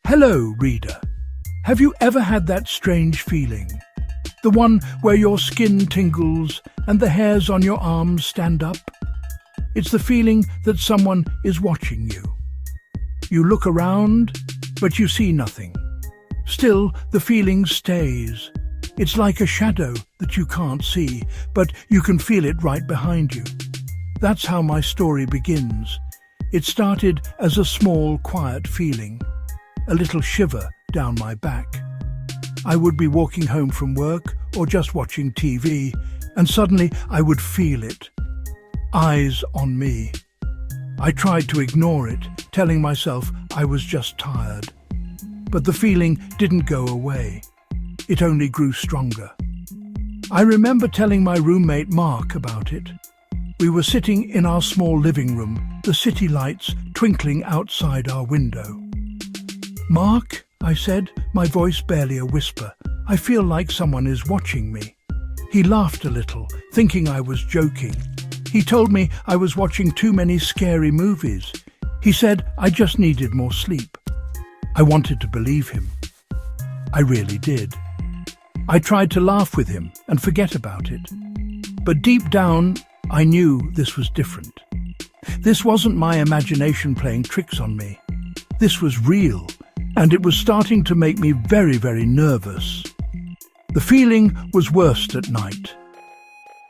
Hello, reader. Have you ever had that strange feeling? The one where your skin tingles and the hairs on your arms stand up? It's the feeling that someone is watching you. You look around, but you see nothing. Still, the feeling stays. It's like a shadow that you can't see, but you can feel it right behind you. That's how my story begins. It started as a small, quiet feeling, a little shiver down my back. I would be walking home from work or just watching TV, and suddenly I would feel it. Eyes on me. I tried to ignore it, telling myself I was just tired. But the feeling didn't go away. It only grew stronger. I remember telling my roommate Mark about it. We were sitting in our small living room, the city lights twinkling outside our window. "Mark," I said, my voice barely a whisper, "I feel like someone is watching me." He laughed a little, thinking I was joking. He told me I was watching too many scary movies. He said I just needed more sleep. I wanted to believe him. I really did. I tried to laugh with him and forget about it. But deep down, I knew this was different. This wasn't my imagination playing tricks on me. This was real, and it was starting to make me very, very nervous. The feeling was worst at night.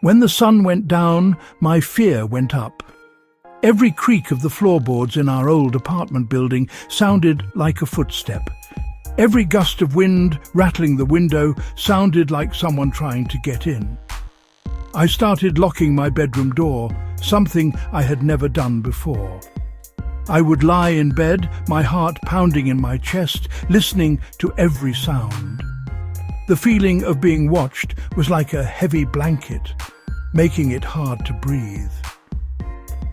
When the sun went down, my fear went up. Every creak of the floorboards in our old apartment building sounded like a footstep. Every gust of wind rattling the window sounded like someone trying to get in. I started locking my bedroom door, something I had never done before. I would lie in bed, my heart pounding in my chest, listening to every sound. The feeling of being watched was like a heavy blanket, making it hard to breathe.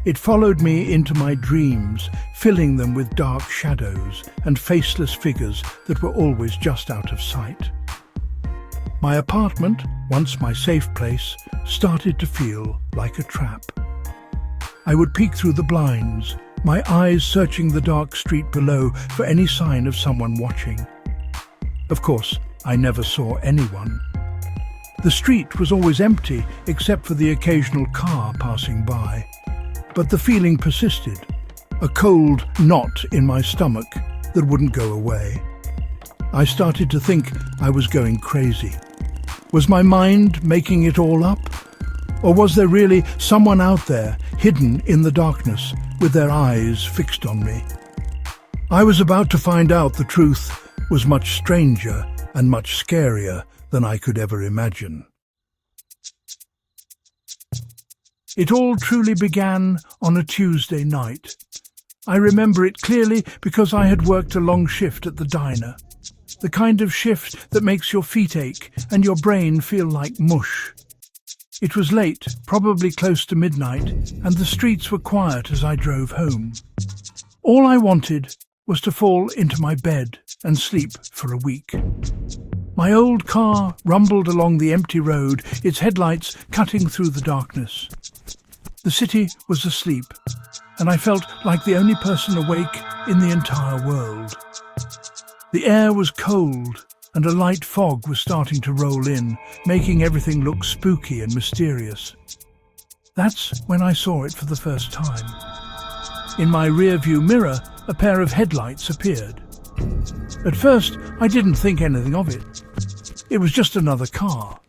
It followed me into my dreams, filling them with dark shadows and faceless figures that were always just out of sight. My apartment, once my safe place, started to feel like a trap. I would peek through the blinds, my eyes searching the dark street below for any sign of someone watching. Of course, I never saw anyone. The street was always empty except for the occasional car passing by. But the feeling persisted, a cold knot in my stomach that wouldn't go away. I started to think I was going crazy. Was my mind making it all up? Or was there really someone out there, hidden in the darkness, with their eyes fixed on me? I was about to find out the truth was much stranger and much scarier than I could ever imagine. It all truly began on a Tuesday night. I remember it clearly because I had worked a long shift at the diner. The kind of shift that makes your feet ache and your brain feel like mush. It was late, probably close to midnight, and the streets were quiet as I drove home. All I wanted was to fall into my bed and sleep for a week. My old car rumbled along the empty road, its headlights cutting through the darkness. The city was asleep, and I felt like the only person awake in the entire world. The air was cold, and a light fog was starting to roll in, making everything look spooky and mysterious. That's when I saw it for the first time. In my rear-view mirror, a pair of headlights appeared. At first, I didn't think anything of it. It was just another car.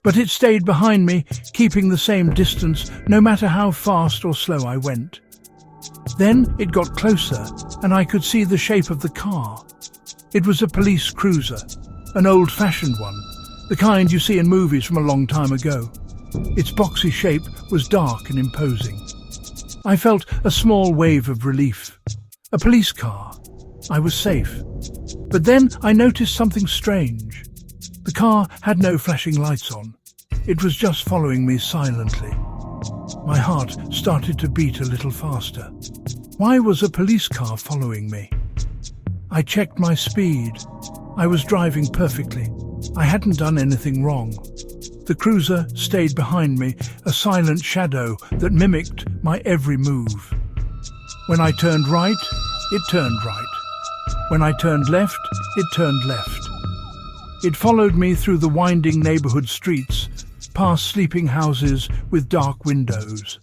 But it stayed behind me, keeping the same distance no matter how fast or slow I went. Then it got closer, and I could see the shape of the car. It was a police cruiser, an old-fashioned one, the kind you see in movies from a long time ago. Its boxy shape was dark and imposing. I felt a small wave of relief. A police car. I was safe. But then I noticed something strange. The car had no flashing lights on. It was just following me silently. My heart started to beat a little faster. Why was a police car following me? I checked my speed. I was driving perfectly. I hadn't done anything wrong. The cruiser stayed behind me, a silent shadow that mimicked my every move. When I turned right, it turned right. When I turned left, it turned left. It followed me through the winding neighborhood streets, past sleeping houses with dark windows.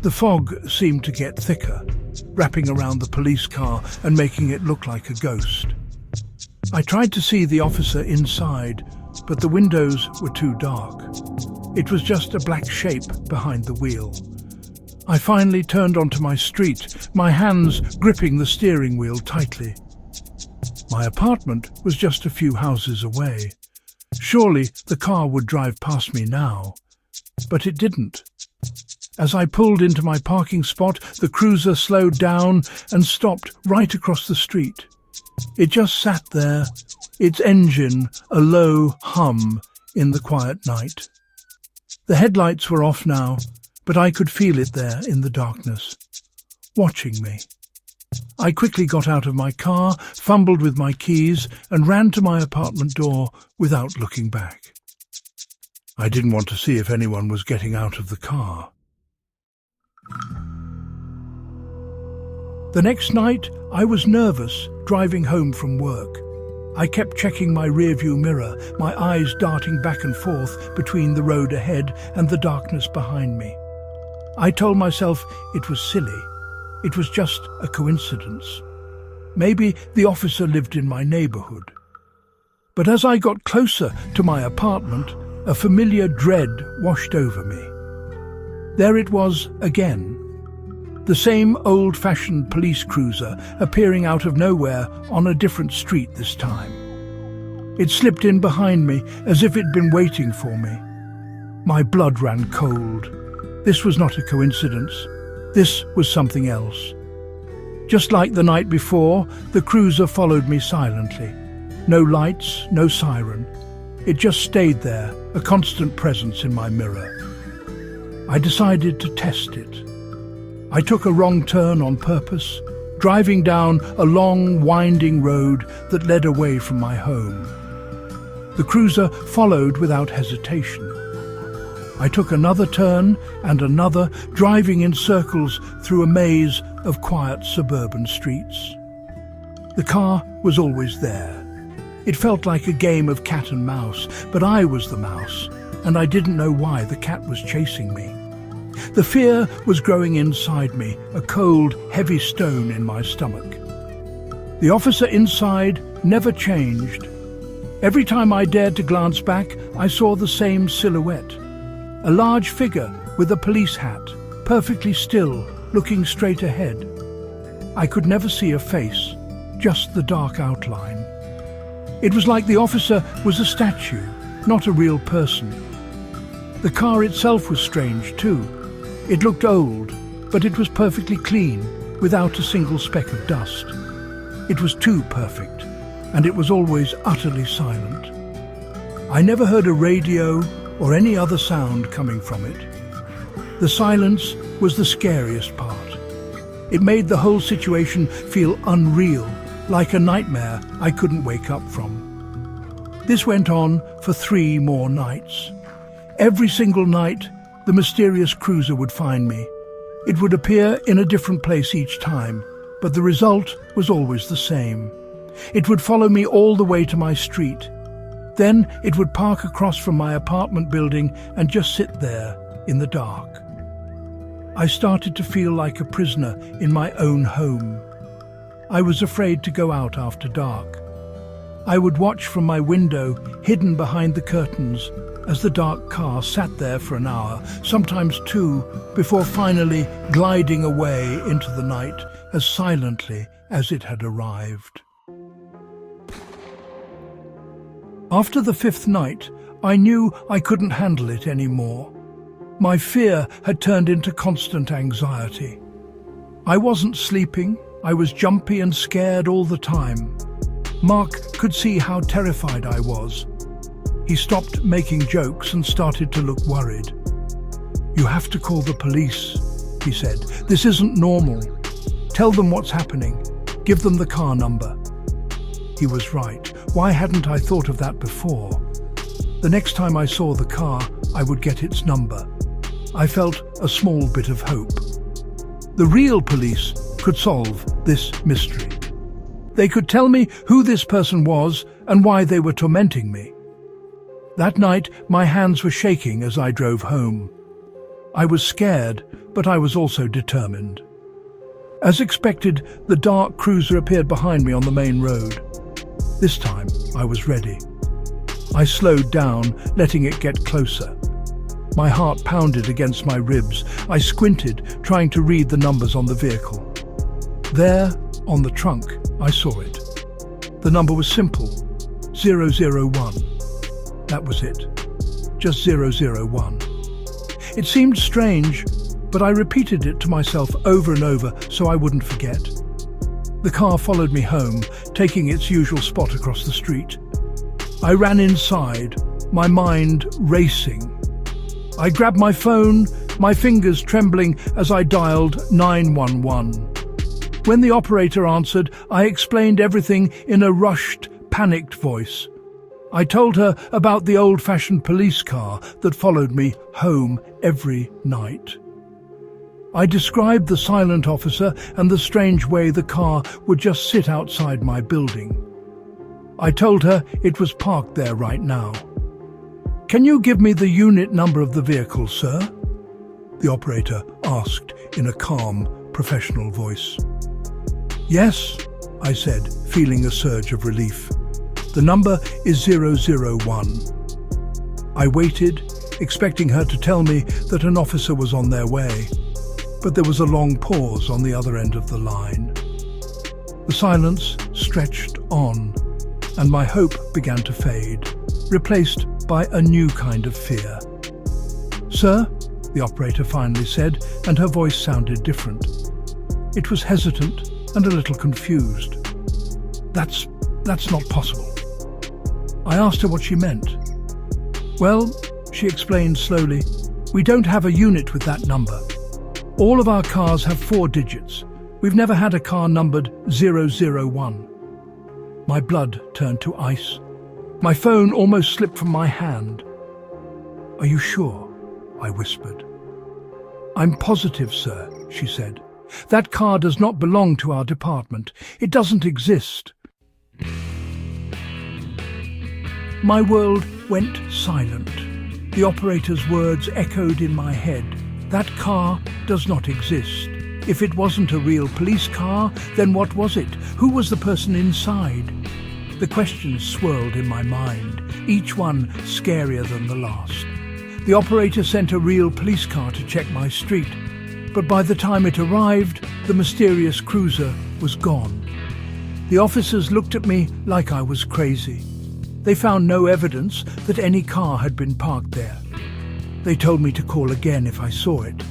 The fog seemed to get thicker, wrapping around the police car and making it look like a ghost. I tried to see the officer inside, but the windows were too dark. It was just a black shape behind the wheel. I finally turned onto my street, my hands gripping the steering wheel tightly. My apartment was just a few houses away. Surely the car would drive past me now, but it didn't. As I pulled into my parking spot, the cruiser slowed down and stopped right across the street. It just sat there, its engine a low hum in the quiet night. The headlights were off now, but I could feel it there in the darkness, watching me. I quickly got out of my car, fumbled with my keys, and ran to my apartment door without looking back. I didn't want to see if anyone was getting out of the car. The next night, I was nervous driving home from work. I kept checking my rearview mirror, my eyes darting back and forth between the road ahead and the darkness behind me. I told myself it was silly. It was just a coincidence. Maybe the officer lived in my neighborhood. But as I got closer to my apartment, a familiar dread washed over me. There it was again. The same old-fashioned police cruiser appearing out of nowhere on a different street this time. It slipped in behind me as if it'd been waiting for me. My blood ran cold. This was not a coincidence. This was something else. Just like the night before, the cruiser followed me silently. No lights, no siren. It just stayed there, a constant presence in my mirror. I decided to test it. I took a wrong turn on purpose, driving down a long, winding road that led away from my home. The cruiser followed without hesitation. I took another turn and another, driving in circles through a maze of quiet suburban streets. The car was always there. It felt like a game of cat and mouse, but I was the mouse, and I didn't know why the cat was chasing me. The fear was growing inside me, a cold, heavy stone in my stomach. The officer inside never changed. Every time I dared to glance back, I saw the same silhouette. A large figure with a police hat, perfectly still, looking straight ahead. I could never see a face, just the dark outline. It was like the officer was a statue, not a real person. The car itself was strange too. It looked old, but it was perfectly clean, without a single speck of dust. It was too perfect, and it was always utterly silent. I never heard a radio or any other sound coming from it. The silence was the scariest part. It made the whole situation feel unreal, like a nightmare I couldn't wake up from. This went on for 3 more nights. Every single night, the mysterious cruiser would find me. It would appear in a different place each time, but the result was always the same. It would follow me all the way to my street. Then it would park across from my apartment building and just sit there in the dark. I started to feel like a prisoner in my own home. I was afraid to go out after dark. I would watch from my window, hidden behind the curtains, as the dark car sat there for an hour, sometimes 2, before finally gliding away into the night as silently as it had arrived. After the 5th night, I knew I couldn't handle it anymore. My fear had turned into constant anxiety. I wasn't sleeping, I was jumpy and scared all the time. Mark could see how terrified I was. He stopped making jokes and started to look worried. "You have to call the police," he said. "This isn't normal. Tell them what's happening. Give them the car number." He was right. Why hadn't I thought of that before? The next time I saw the car, I would get its number. I felt a small bit of hope. The real police could solve this mystery. They could tell me who this person was and why they were tormenting me. That night, my hands were shaking as I drove home. I was scared, but I was also determined. As expected, the dark cruiser appeared behind me on the main road. This time, I was ready. I slowed down, letting it get closer. My heart pounded against my ribs. I squinted, trying to read the numbers on the vehicle. There, on the trunk, I saw it. The number was simple, 001. That was it, just 001. It seemed strange, but I repeated it to myself over and over so I wouldn't forget. The car followed me home, taking its usual spot across the street. I ran inside, my mind racing. I grabbed my phone, my fingers trembling as I dialed 911. When the operator answered, I explained everything in a rushed, panicked voice. I told her about the old-fashioned police car that followed me home every night. I described the silent officer and the strange way the car would just sit outside my building. I told her it was parked there right now. "Can you give me the unit number of the vehicle, sir?" the operator asked in a calm, professional voice. "Yes," I said, feeling a surge of relief. "The number is 001. I waited, expecting her to tell me that an officer was on their way, but there was a long pause on the other end of the line. The silence stretched on, and my hope began to fade, replaced by a new kind of fear. "Sir," the operator finally said, and her voice sounded different. It was hesitant and a little confused. That's not possible." I asked her what she meant. "Well," she explained slowly, "we don't have a unit with that number. All of our cars have 4 digits. We've never had a car numbered 001. My blood turned to ice. My phone almost slipped from my hand. "Are you sure?" I whispered. "I'm positive, sir," she said. "That car does not belong to our department. It doesn't exist." My world went silent. The operator's words echoed in my head. That car does not exist. If it wasn't a real police car, then what was it? Who was the person inside? The questions swirled in my mind, each one scarier than the last. The operator sent a real police car to check my street, but by the time it arrived, the mysterious cruiser was gone. The officers looked at me like I was crazy. They found no evidence that any car had been parked there. They told me to call again if I saw it.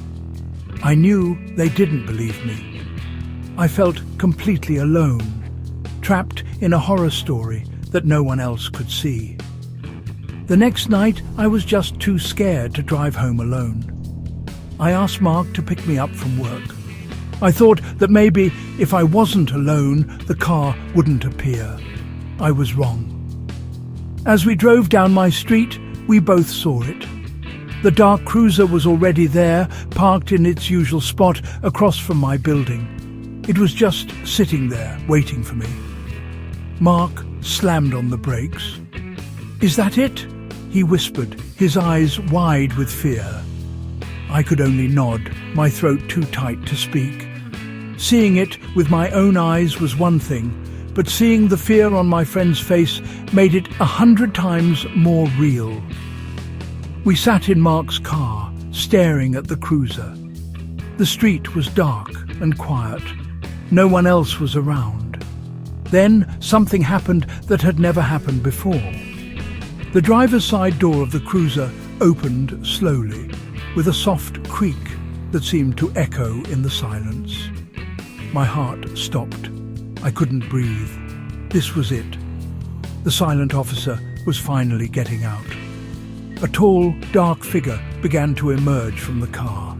I knew they didn't believe me. I felt completely alone, trapped in a horror story that no one else could see. The next night, I was just too scared to drive home alone. I asked Mark to pick me up from work. I thought that maybe if I wasn't alone, the car wouldn't appear. I was wrong. As we drove down my street, we both saw it. The dark cruiser was already there, parked in its usual spot across from my building. It was just sitting there, waiting for me. Mark slammed on the brakes. "Is that it?" he whispered, his eyes wide with fear. I could only nod, my throat too tight to speak. Seeing it with my own eyes was one thing, but seeing the fear on my friend's face made it 100 times more real. We sat in Mark's car, staring at the cruiser. The street was dark and quiet. No one else was around. Then something happened that had never happened before. The driver's side door of the cruiser opened slowly, with a soft creak that seemed to echo in the silence. My heart stopped. I couldn't breathe. This was it. The silent officer was finally getting out. A tall, dark figure began to emerge from the car.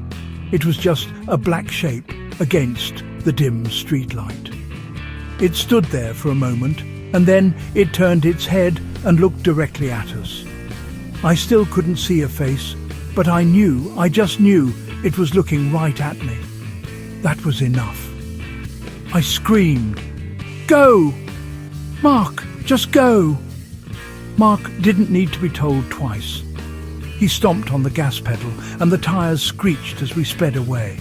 It was just a black shape against the dim streetlight. It stood there for a moment, and then it turned its head and looked directly at us. I still couldn't see a face, but I just knew it was looking right at me. That was enough. I screamed. go! Mark, just go! Mark didn't need to be told twice. He stomped on the gas pedal and the tyres screeched as we sped away.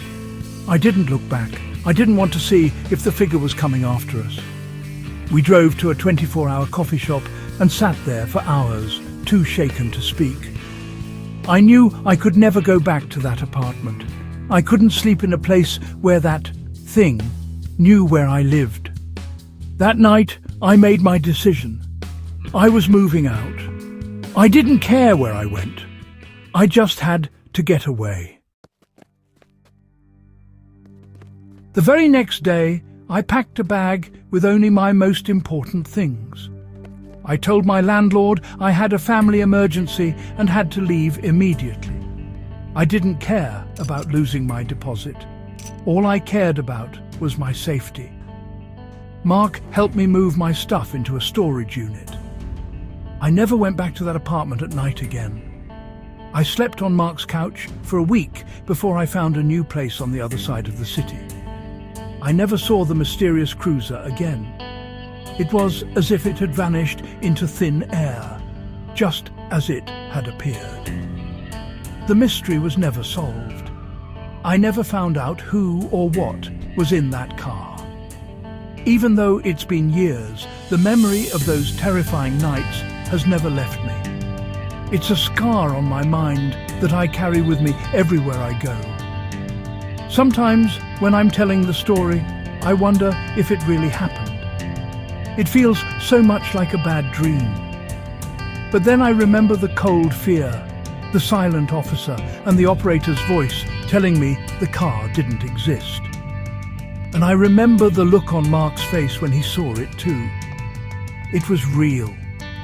I didn't look back. I didn't want to see if the figure was coming after us. We drove to a 24-hour coffee shop and sat there for hours, too shaken to speak. I knew I could never go back to that apartment. I couldn't sleep in a place where that thing knew where I lived. That night, I made my decision. I was moving out. I didn't care where I went. I just had to get away. The very next day, I packed a bag with only my most important things. I told my landlord I had a family emergency and had to leave immediately. I didn't care about losing my deposit. All I cared about was my safety. Mark helped me move my stuff into a storage unit. I never went back to that apartment at night again. I slept on Mark's couch for a week before I found a new place on the other side of the city. I never saw the mysterious cruiser again. It was as if it had vanished into thin air, just as it had appeared. The mystery was never solved. I never found out who or what was in that car. Even though it's been years, the memory of those terrifying nights has never left me. It's a scar on my mind that I carry with me everywhere I go. Sometimes, when I'm telling the story, I wonder if it really happened. It feels so much like a bad dream. But then I remember the cold fear, the silent officer, and the operator's voice telling me the car didn't exist. And I remember the look on Mark's face when he saw it too. It was real,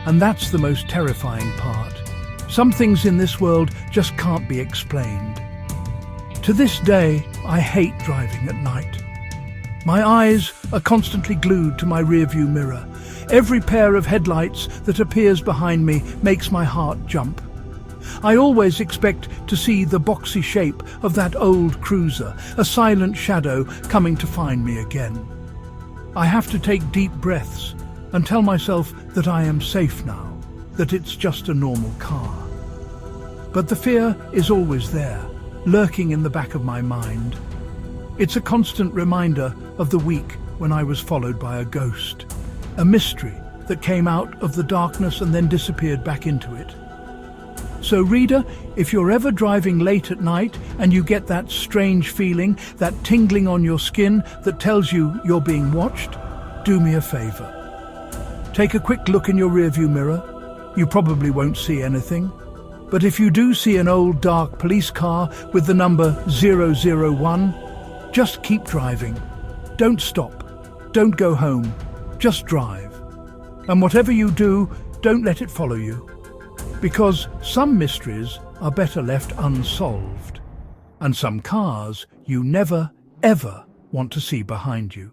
and that's the most terrifying part. Some things in this world just can't be explained. To this day, I hate driving at night. My eyes are constantly glued to my rearview mirror. Every pair of headlights that appears behind me makes my heart jump. I always expect to see the boxy shape of that old cruiser, a silent shadow coming to find me again. I have to take deep breaths and tell myself that I am safe now, that it's just a normal car. But the fear is always there, lurking in the back of my mind. It's a constant reminder of the week when I was followed by a ghost, a mystery that came out of the darkness and then disappeared back into it. So reader, if you're ever driving late at night and you get that strange feeling, that tingling on your skin that tells you you're being watched, do me a favor. Take a quick look in your rearview mirror. You probably won't see anything. But if you do see an old dark police car with the number 001, just keep driving. Don't stop. Don't go home. Just drive. And whatever you do, don't let it follow you. Because some mysteries are better left unsolved. And some cars you never, ever want to see behind you.